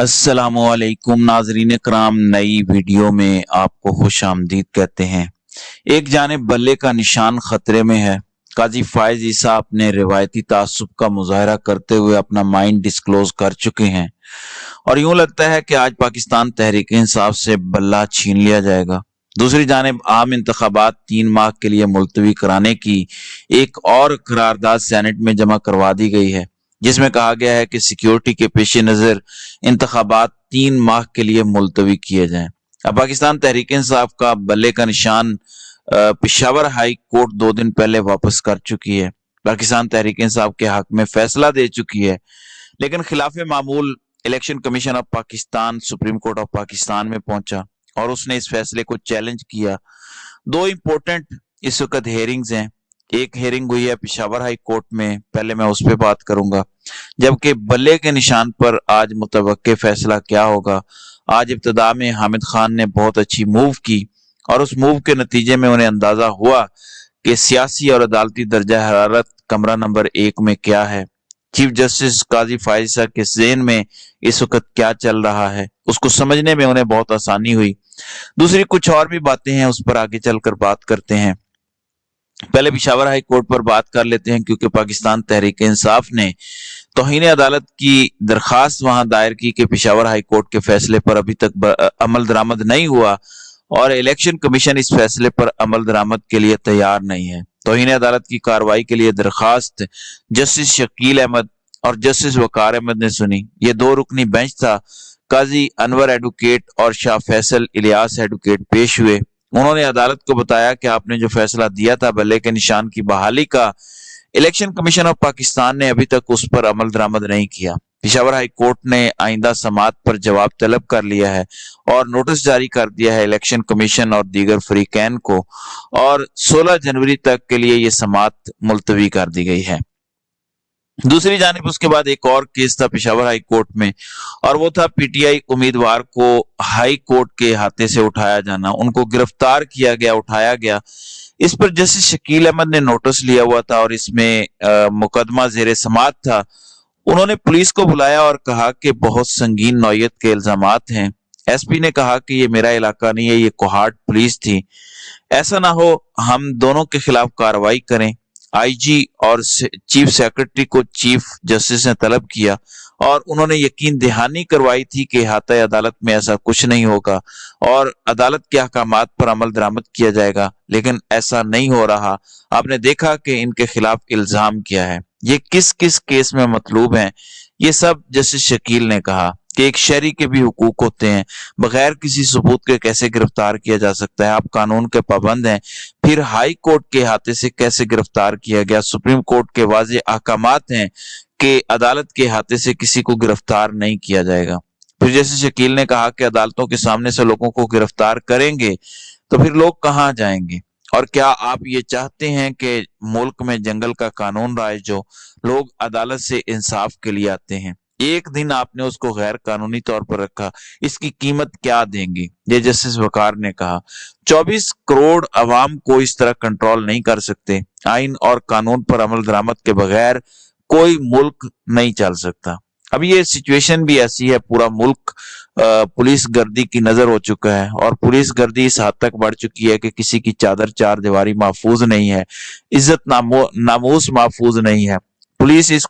अस्सलामुअलैकुम नाजरीन कराम, नई वीडियो में आपको खुश आमदीद कहते हैं। एक जानिब बल्ले का निशान खतरे में है। काजी फायज ईसा अपने रिवायती तासुब का मुजाहरा करते हुए अपना माइंड डिस्क्लोज कर चुके हैं और यूं लगता है कि आज पाकिस्तान तहरीक इंसाफ से बल्ला छीन लिया जाएगा। दूसरी जानिब आम इंतखाबात 3 माह के लिए मुलतवी कराने की एक और करारदाद सेनेट में जमा करवा दी गई है, जिसमें कहा गया है कि सिक्योरिटी के पेश नज़र इंतखाबात 3 माह के लिए मुलतवी किए जाएं। अब पाकिस्तान तहरीक इंसाफ का बल्ले का निशान पेशावर हाई कोर्ट 2 दिन पहले वापस कर चुकी है। पाकिस्तान तहरीक इंसाफ के हक में फैसला दे चुकी है, लेकिन खिलाफ मामूल election commission of Pakistan supreme court of Pakistan में पहुंचा और उसने इस फैसले को चैलेंज किया। 2 इंपॉर्टेंट इस वक्त हेयरिंग्स हैं। एक हेयरिंग हुई है पेशावर हाई कोर्ट में, पहले मैं उस पर बात करूंगा, जबकि बल्ले के निशान पर आज मुतवक्के फैसला क्या होगा। आज इब्तदा में हामिद खान ने बहुत अच्छी मूव की और उस मूव के नतीजे में उन्हें अंदाजा हुआ कि सियासी और अदालती दर्जा हरारत कमरा नंबर 1 में क्या है। चीफ जस्टिस काजी फायजा के ज़हन में इस वक्त क्या चल रहा है, उसको समझने में उन्हें बहुत आसानी हुई। दूसरी कुछ और भी बातें हैं, उस पर आगे चलकर बात करते हैं। पहले पेशावर हाई कोर्ट पर बात कर लेते हैं, क्योंकि पाकिस्तान तहरीक इंसाफ ने तौहीन अदालत की दरखास्त वहां दायर की कि पेशावर हाई कोर्ट के फैसले पर अभी तक अमल दरामद नहीं हुआ और इलेक्शन कमीशन इस फैसले पर अमल दरामद के लिए तैयार नहीं है। तौहीन अदालत की कार्रवाई के लिए दरखास्त जस्टिस शकील अहमद और जस्टिस वकार अहमद ने सुनी। ये 2 रुकनी बेंच था। काजी अनवर एडवोकेट और शाह फैसल इलियास एडवोकेट पेश हुए। उन्होंने अदालत को बताया कि आपने जो फैसला दिया था बल्ले के निशान की बहाली का, इलेक्शन कमीशन ऑफ पाकिस्तान ने अभी तक उस पर अमल दरामद नहीं किया। पेशावर हाई कोर्ट ने आइंदा समात पर जवाब तलब कर लिया है और नोटिस जारी कर दिया है इलेक्शन कमीशन और दीगर फरीकैन को, और 16 जनवरी तक के लिए ये समात मुलतवी कर दी गई है। दूसरी जानिब उसके बाद एक और केस था पेशावर हाई कोर्ट में, और वो था पीटीआई उम्मीदवार को हाई कोर्ट के हाथे से उठाया जाना। उनको गिरफ्तार किया गया, उठाया गया। इस पर जस्टिस शकील अहमद ने नोटिस लिया हुआ था और इसमें मुकदमा जेर समात था। उन्होंने पुलिस को बुलाया और कहा कि बहुत संगीन नौयत के इल्जामात हैं। एसपी ने कहा कि ये मेरा इलाका नहीं है, ये कोहाट पुलिस थी, ऐसा ना हो हम दोनों के खिलाफ कार्रवाई करें। आईजी और चीफ सेक्रेटरी को चीफ जस्टिस ने तलब किया और उन्होंने यकीन दहानी करवाई थी कि अहाता अदालत में ऐसा कुछ नहीं होगा और अदालत के अहकामात पर अमल दरामद किया जाएगा, लेकिन ऐसा नहीं हो रहा। आपने देखा कि इनके खिलाफ इल्जाम किया है, ये किस किस केस में मतलूब हैं। ये सब जस्टिस शकील ने कहा कि एक शहरी के भी हुकूक होते हैं, बगैर किसी सबूत के कैसे गिरफ्तार किया जा सकता है, आप कानून के पाबंद हैं। फिर हाई कोर्ट के हाथे से कैसे गिरफ्तार किया गया, सुप्रीम कोर्ट के वाज़ेह अहकामात हैं कि अदालत के हाथे से किसी को गिरफ्तार नहीं किया जाएगा। फिर जैसे शकील ने कहा कि अदालतों के सामने से लोगों को गिरफ्तार करेंगे तो फिर लोग कहाँ जाएंगे, और क्या आप ये चाहते हैं कि मुल्क में जंगल का कानून राइज हो, लोग अदालत से इंसाफ के लिए आते हैं, एक दिन आपने उसको गैर कानूनी तौर पर रखा, इसकी कीमत क्या देंगे। ये जस्टिस वकार ने कहा 24 करोड़ अवाम को इस तरह कंट्रोल नहीं कर सकते। आइन और कानून पर अमल दरामद के बगैर कोई मुल्क नहीं चल सकता। अब ये सिचुएशन भी ऐसी है, पूरा मुल्क पुलिस गर्दी की नजर हो चुका है और पुलिस गर्दी इस हद तक बढ़ चुकी है कि किसी की चादर चार दीवारी महफूज नहीं है, इज्जत नामूस महफूज नहीं है। पुलिस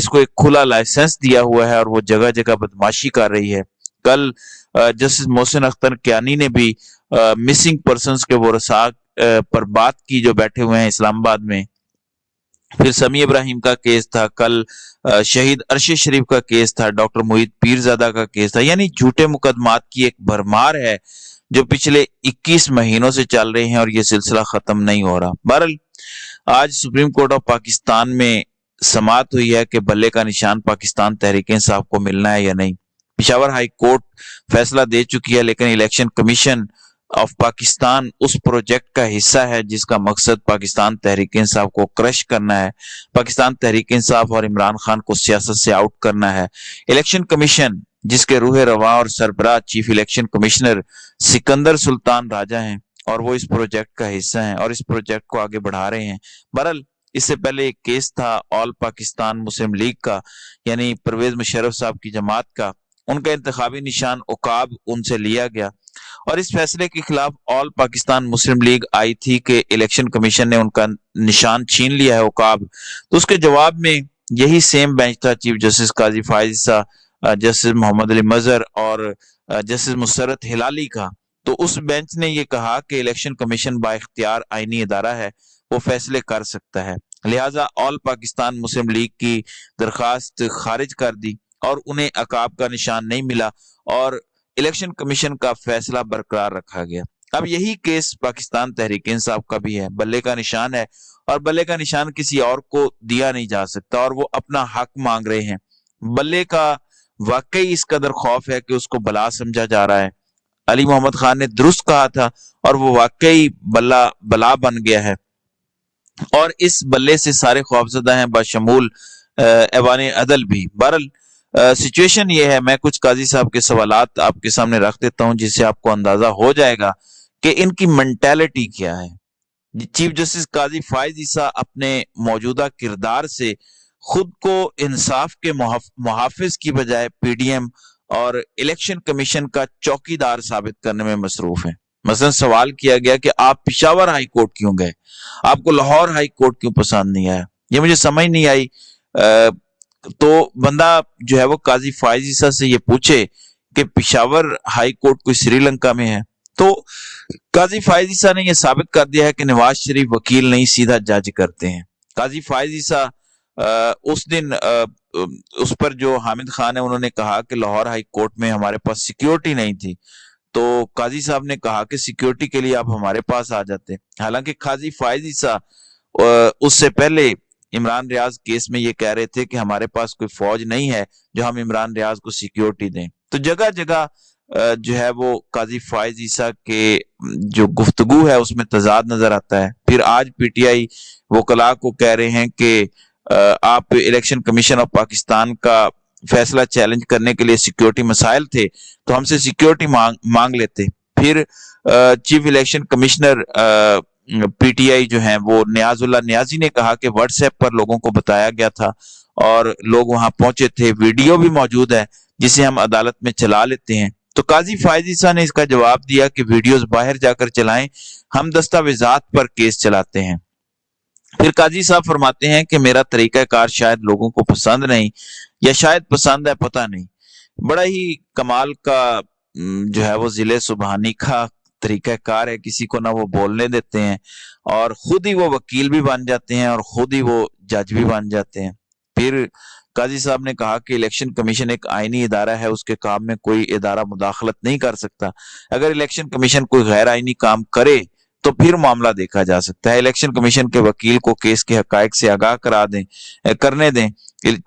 को एक खुला लाइसेंस दिया हुआ है और वो जगह जगह बदमाशी कर रही है। कल जस्टिस मोहसिन अख्तर कियानी ने भी मिसिंग पर्संस के वरसा पर बात की जो बैठे हुए हैं इस्लामाबाद में। फिर समी इब्राहिम का केस था, कल शहीद अरशद शरीफ का केस था, डॉक्टर मोहित पीरजादा का केस था। यानी झूठे मुकदमात की एक भरमार है जो पिछले 21 महीनों से चल रहे हैं और ये सिलसिला खत्म नहीं हो रहा। बहरहाल आज सुप्रीम कोर्ट ऑफ पाकिस्तान में समात हुई है कि बल्ले का निशान पाकिस्तान तहरीक इंसाफ को मिलना है या नहीं। पेशावर हाई कोर्ट फैसला दे चुकी है, लेकिन इलेक्शन कमीशन ऑफ पाकिस्तान उस प्रोजेक्ट का हिस्सा है जिसका मकसद पाकिस्तान तहरीक इंसाफ को क्रश करना है, पाकिस्तान तहरीक इंसाफ और इमरान खान को सियासत से आउट करना है। इलेक्शन कमीशन जिसके रूह रवा और सरबराह chief election commissioner Sikandar Sultan Raja हैं और वो इस प्रोजेक्ट का हिस्सा हैं और इस प्रोजेक्ट को आगे बढ़ा रहे हैं। बहरहाल اس سے پہلے ایک کیس تھا آل پاکستان مسلم لیگ کا، یعنی پرویز مشرف صاحب کی جماعت کا، ان کا انتخابی نشان عقاب ان سے لیا گیا، اور اس فیصلے کے خلاف آل پاکستان مسلم لیگ آئی تھی کہ الیکشن کمیشن نے ان کا نشان چھین لیا ہے عقاب۔ تو اس کے جواب میں یہی سیم بینچ تھا، چیف جسٹس قاضی فائز عیسیٰ، جسٹس محمد علی مظہر اور جسٹس مسرت ہلالی کا۔ تو اس بینچ نے یہ کہا کہ الیکشن کمیشن با اختیار آئینی ادارہ ہے، وہ فیصلے کر سکتا ہے، لہٰذا آل پاکستان مسلم لیگ کی درخواست خارج کر دی اور انہیں عقاب کا نشان نہیں ملا، اور الیکشن کمیشن کا فیصلہ برقرار رکھا گیا۔ اب یہی کیس پاکستان تحریک انصاف کا بھی ہے، بلے کا نشان ہے، اور بلے کا نشان کسی اور کو دیا نہیں جا سکتا، اور وہ اپنا حق مانگ رہے ہیں۔ بلے کا واقعی اس قدر خوف ہے کہ اس کو بلا سمجھا جا رہا ہے۔ علی محمد خان نے درست کہا تھا، اور وہ واقعی بلا بن گیا ہے، اور اس بلے سے سارے خوفزدہ ہیں، بشمول ایوان عدل بھی۔ بہرحال سچویشن یہ ہے، میں کچھ قاضی صاحب کے سوالات آپ کے سامنے رکھ دیتا ہوں جس سے آپ کو اندازہ ہو جائے گا کہ ان کی مینٹیلٹی کیا ہے۔ چیف جسٹس قاضی فائز عیسیٰ اپنے موجودہ کردار سے خود کو انصاف کے محافظ کی بجائے پی ڈی ایم اور الیکشن کمیشن کا چوکیدار ثابت کرنے میں مصروف ہیں۔ مثلا سوال کیا گیا کہ آپ پشاور ہائی کورٹ کیوں گئے، آپ کو لاہور ہائی کورٹ کیوں پسند نہیں آیا، یہ مجھے سمجھ نہیں آئی۔ تو بندہ جو ہے وہ قاضی فائز عیسیٰ سے یہ پوچھے کہ پشاور ہائی کورٹ کوئی سری لنکا میں ہے، تو قاضی فائز عیسیٰ نے یہ ثابت کر دیا ہے کہ نواز شریف وکیل نہیں، سیدھا جج کرتے ہیں۔ قاضی فائز عیسیٰ اس دن اس پر جو حامد خان ہے انہوں نے کہا کہ لاہور ہائی کورٹ میں ہمارے پاس سیکیورٹی نہیں تھی، تو قاضی صاحب نے کہا کہ سیکیورٹی کے لیے آپ ہمارے پاس آ جاتے۔ حالانکہ قاضی فائز عیسیٰ اس سے پہلے عمران ریاض کیس میں یہ کہہ رہے تھے کہ ہمارے پاس کوئی فوج نہیں ہے جو ہم عمران ریاض کو سیکیورٹی دیں۔ تو جگہ جگہ جو ہے وہ قاضی فائز عیسیٰ کے جو گفتگو ہے اس میں تضاد نظر آتا ہے۔ پھر آج پی ٹی آئی وکلاء کو کہہ رہے ہیں کہ آپ الیکشن کمیشن آف پاکستان کا فیصلہ چیلنج کرنے کے لیے سیکیورٹی مسائل تھے تو ہم سے سیکیورٹی مانگ لیتے۔ پھر chief election commissioner P T I جو ہیں وہ نیاز اللہ نیازی نے کہا کہ واٹس ایپ پر لوگوں کو بتایا گیا تھا اور لوگ وہاں پہنچے تھے، ویڈیو بھی موجود ہے جسے ہم عدالت میں چلا لیتے ہیں۔ تو قاضی فائز عیسیٰ نے اس کا جواب دیا کہ ویڈیوز باہر جا کر چلائیں، ہم دستاویزات پر کیس چلاتے ہیں۔ پھر قاضی صاحب فرماتے ہیں کہ میرا طریقہ کار شاید لوگوں کو پسند نہیں، یا شاید پسند ہے، پتہ نہیں۔ بڑا ہی کمال کا جو ہے وہ ضلع سبحانی کا طریقہ کار ہے، کسی کو نہ وہ بولنے دیتے ہیں اور خود ہی وہ وکیل بھی بن جاتے ہیں اور خود ہی وہ جج بھی بن جاتے ہیں۔ پھر قاضی صاحب نے کہا کہ الیکشن کمیشن ایک آئینی ادارہ ہے، اس کے کام میں کوئی ادارہ مداخلت نہیں کر سکتا۔ اگر الیکشن کمیشن کوئی غیر آئینی کام کرے تو پھر معاملہ دیکھا جا سکتا ہے۔ الیکشن کمیشن کے وکیل کو کیس کے حقائق سے آگاہ کرنے دیں۔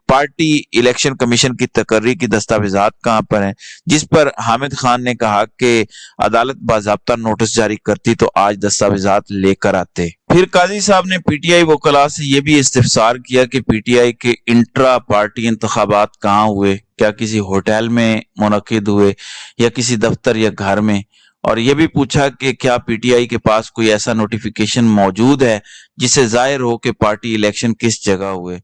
پارٹی الیکشن کمیشن کی تقرری کی دستاویزات کہاں پر ہیں، جس پر حامد خان نے کہا کہ عدالت باضابطہ نوٹس جاری کرتی تو آج دستاویزات لے کر آتے۔ پھر قاضی صاحب نے پی ٹی آئی وکلاء سے یہ بھی استفسار کیا کہ پی ٹی آئی کے انٹرا پارٹی انتخابات کہاں ہوئے، کیا کسی ہوٹل میں منعقد ہوئے یا کسی دفتر یا گھر میں، اور یہ بھی پوچھا کہ کیا پی ٹی آئی کے پاس کوئی ایسا نوٹیفیکیشن موجود ہے جس سے ظاہر ہو کہ پارٹی الیکشن کس جگہ ہوئے۔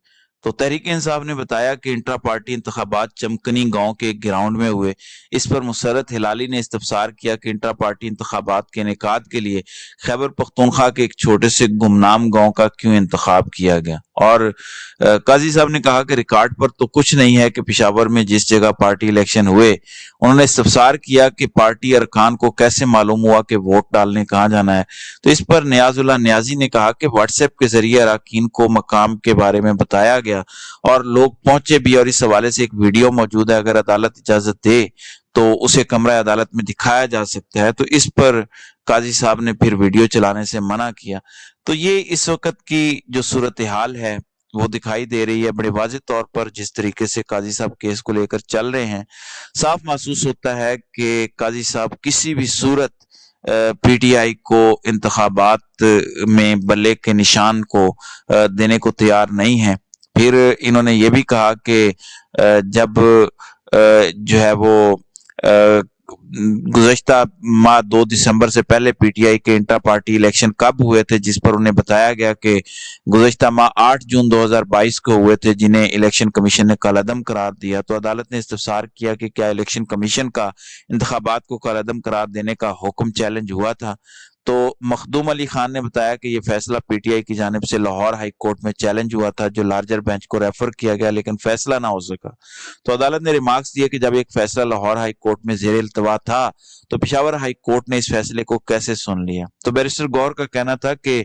تو تحریک انصاف نے بتایا کہ انٹرا پارٹی انتخابات چمکنی گاؤں کے ایک گراؤنڈ میں ہوئے۔ اس پر مسرت ہلالی نے استفسار کیا کہ انٹرا پارٹی انتخابات کے انعقاد کے لیے خیبر پختونخوا کے ایک چھوٹے سے گمنام گاؤں کا کیوں انتخاب کیا گیا، اور قاضی صاحب نے کہا کہ ریکارڈ پر تو کچھ نہیں ہے کہ پشاور میں جس جگہ پارٹی الیکشن ہوئے۔ انہوں نے استفسار کیا کہ پارٹی ارکان کو کیسے معلوم ہوا کہ ووٹ ڈالنے کہاں جانا ہے، تو اس پر نیاز اللہ نیازی نے کہا کہ واٹس ایپ کے ذریعے اراکین کو مقام کے بارے میں بتایا گیا اور لوگ پہنچے بھی، اور اس حوالے سے ایک ویڈیو موجود ہے، اگر عدالت اجازت دے تو اسے کمرہ عدالت میں دکھایا جا سکتا ہے۔ تو اس پر قاضی صاحب نے پھر ویڈیو چلانے سے منع کیا۔ تو یہ اس وقت کی جو صورتحال ہے وہ دکھائی دے رہی ہے بڑے واضح طور پر، جس طریقے سے قاضی صاحب کیس کو لے کر چل رہے ہیں۔ صاف محسوس ہوتا ہے کہ قاضی صاحب کسی بھی صورت پی ٹی آئی کو انتخابات میں بلے کے نشان کو دینے کو تیار نہیں ہے۔ پھر انہوں نے یہ بھی کہا کہ جب جو ہے وہ गुज़श्ता माह 2 दिसंबर से पहले पीटीआई के इंटर पार्टी इलेक्शन कब हुए थे, जिस पर उन्हें बताया गया कि गुज़श्ता माह 8 जून 2022 को हुए थे, जिन्हें इलेक्शन कमीशन ने कलअदम करार दिया। तो अदालत ने इस्तफसार किया कि क्या इलेक्शन कमीशन का इंतखाबात को कलअदम करार देने का हुक्म चैलेंज हुआ था। तो मखदूम अली खान ने बताया कि यह फैसला पीटीआई की जानिब से लाहौर हाई कोर्ट में चैलेंज हुआ था, जो लार्जर बेंच को रेफर किया गया, लेकिन फैसला ना हो सका। तो अदालत ने रिमार्क्स दिए कि जब एक फैसला लाहौर हाई कोर्ट में जेर इल्तवा था तो पेशावर हाई कोर्ट ने इस फैसले को कैसे सुन लिया। तो बैरिस्टर गौर का कहना था कि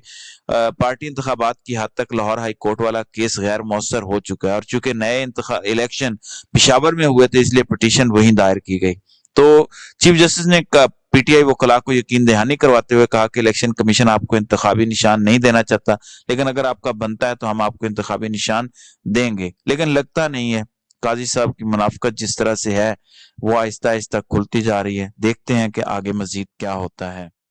पार्टी इंतखाबात की हद तक लाहौर हाई कोर्ट वाला केस गैर मौसर हो चुका है, और चूंकि नए इलेक्शन पेशावर में हुए थे इसलिए पिटीशन वहीं दायर की गई। तो चीफ जस्टिस ने पीटीआई वकला को यकीन दहानी करवाते हुए कहा कि इलेक्शन कमीशन आपको इंतखाबी निशान नहीं देना चाहता, लेकिन अगर आपका बनता है तो हम आपको इंतखाबी निशान देंगे। लेकिन लगता नहीं है। काजी साहब की मुनाफकत जिस तरह से है वो आहिस्ता आहिस्ता खुलती जा रही है। देखते हैं कि आगे मजीद क्या होता है।